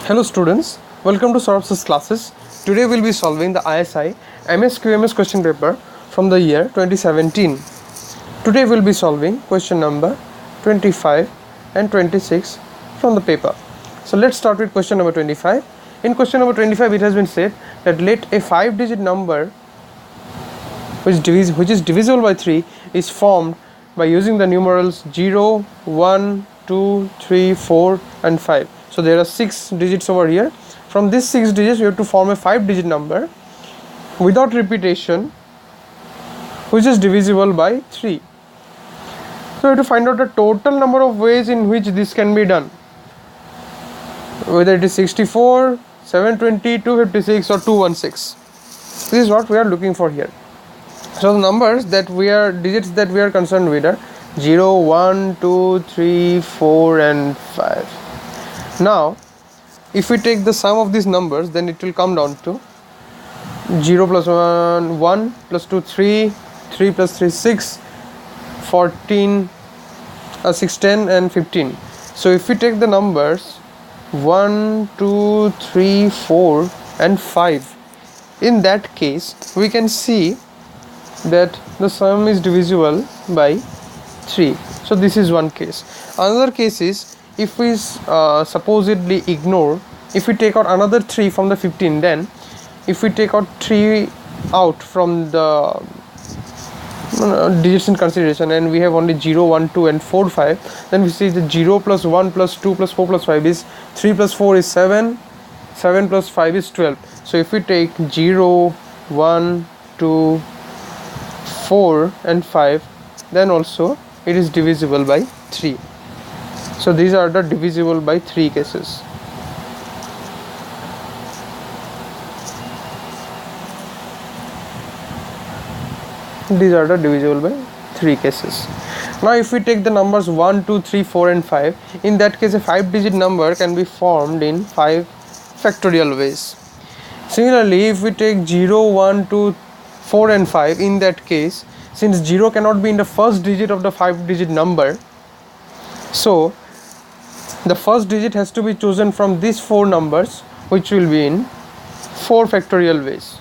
Hello students, welcome to Saurabh's classes. Today we'll be solving the ISI MSQMS question paper from the year 2017. Today we'll be solving question number 25 and 26 from the paper. So let's start with question number 25. In question number 25 it has been said that let a 5-digit number which is divisible by 3 is formed by using the numerals 0, 1, 2, 3, 4 and 5. So there are 6 digits over here. From these 6 digits we have to form a 5-digit number without repetition which is divisible by 3. So we have to find out the total number of ways in which this can be done, whether it is 64, 720, 256 or 216. This is what we are looking for here. So the digits that we are concerned with are 0, 1, 2, 3, 4 and 5. Now if we take the sum of these numbers, then it will come down to 0 plus 1, 1 plus 2, 3, 3 plus 3, 6, 14, 6, 10 and 15. So if we take the numbers 1, 2, 3, 4 and 5, in that case we can see that the sum is divisible by 3. So this is one case. Another case is if we supposedly ignore, if we take out another 3 from the 15, then if we take out 3 out from the digits in consideration and we have only 0, 1, 2 and 4, 5, then we see the 0 plus 1 plus 2 plus 4 plus 5 is 3 plus 4 is 7, 7 plus 5 is 12. So if we take 0, 1, 2, 4 and 5, then also it is divisible by 3. So these are the divisible by 3 cases. These are the divisible by 3 cases. Now if we take the numbers 1, 2, 3, 4 and 5, in that case a 5-digit number can be formed in 5 factorial ways. Similarly, if we take 0, 1, 2, 4 and 5, in that case, since 0 cannot be in the first digit of the 5-digit number, so the first digit has to be chosen from these 4 numbers, which will be in 4 factorial ways.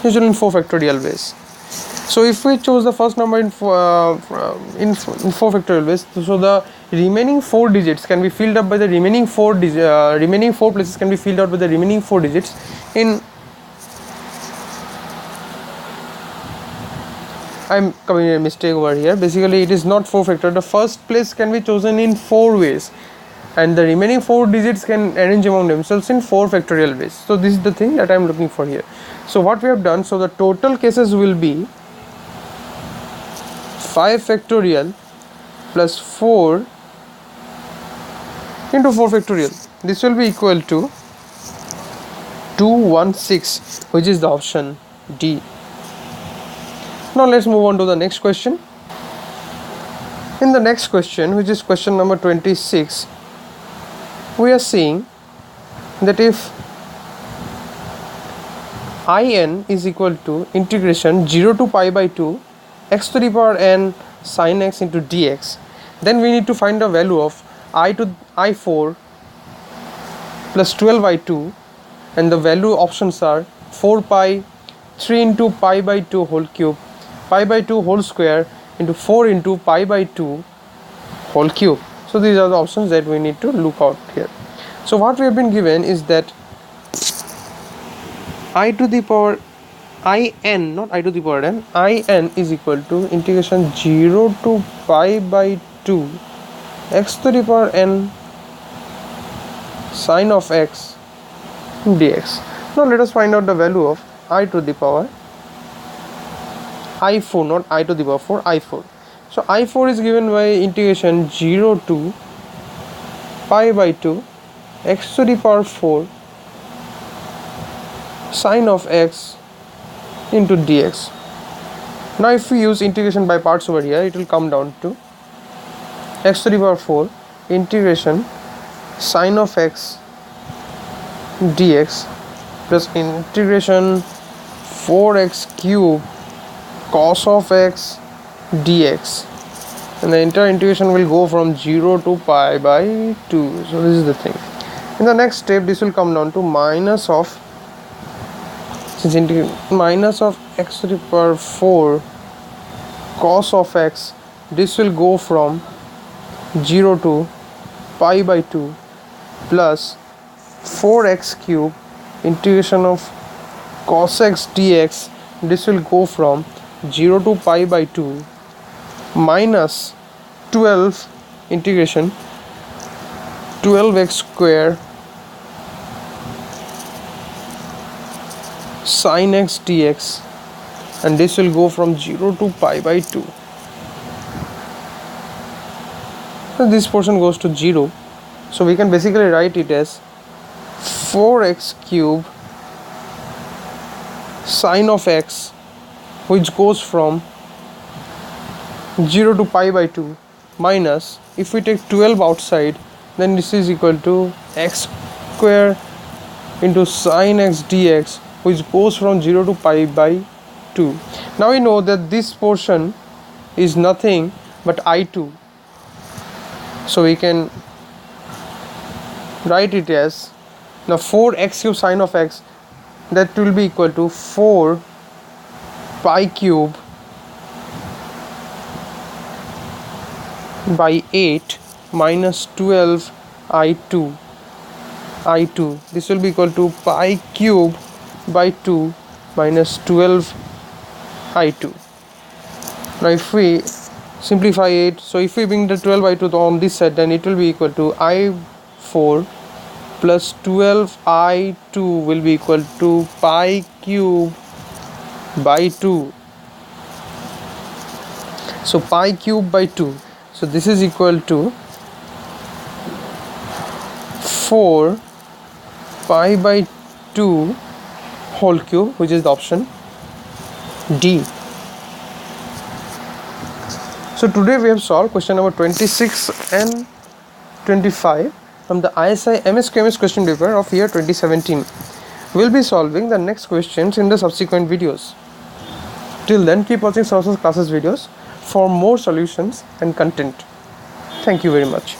Usually in 4 factorial ways. So if we choose the first number in 4 factorial ways, so the remaining 4 digits can be filled up by the remaining 4 places can be filled out by the remaining 4 digits in, I'm committing a mistake over here. Basically it is not 4 factorial. The first place can be chosen in 4 ways and the remaining 4 digits can arrange among themselves in 4 factorial ways. So this is the thing that I am looking for here. So what we have done, so the total cases will be 5 factorial plus 4 into 4 factorial. This will be equal to 216, which is the option D. Now let's move on to the next question. In the next question, which is question number 26, we are seeing that if in is equal to integration 0 to pi by 2 x to the power n sin x into dx, then we need to find the value of I4 plus 12/2, and the value options are 4 pi, 3 into pi by 2 whole cube, pi by 2 whole square into 4 into pi by 2 whole cube. So these are the options that we need to look out here. So what we have been given is that I to the power in, not I to the power n, in is equal to integration 0 to pi by 2 x to the power n sin of x dx. Now let us find out the value of I to the power I4, not I to the power 4, I4. So I4 is given by integration 0 to pi by 2 x to the power 4 sin of x into dx. Now if we use integration by parts over here, it will come down to x to the power 4 integration sin of x dx plus integration 4x cube cos of x dx and the entire integration will go from 0 to pi by 2. So this is the thing. In the next step, this will come down to minus of x to the power 4 cos of x. This will go from 0 to pi by 2 plus 4x cube integration of cos x dx. This will go from 0 to pi by 2 minus 12 integration 12x square sin x dx, and this will go from 0 to pi by 2. So this portion goes to 0, so we can basically write it as 4x cube sin of x, which goes from 0 to pi by 2 minus, if we take 12 outside, then this is equal to x square into sin x dx, which goes from 0 to pi by 2. Now we know that this portion is nothing but I2, so we can write it as, now 4x cube sin of x, that will be equal to 4 pi cube by 8 minus 12 I2. This will be equal to pi cube by 2 minus 12 I2. Now if we simplify it, so if we bring the 12 I2 on this side, then it will be equal to I4 plus 12 I2 will be equal to pi cube by 2. So pi cube by 2. So this is equal to 4 pi by 2 whole cube, which is the option D. So today we have solved question number 26 and 25 from the ISI MSQMS question paper of year 2017. We will be solving the next questions in the subsequent videos. Till then, keep watching Sources Classes videos for more solutions and content. Thank you very much.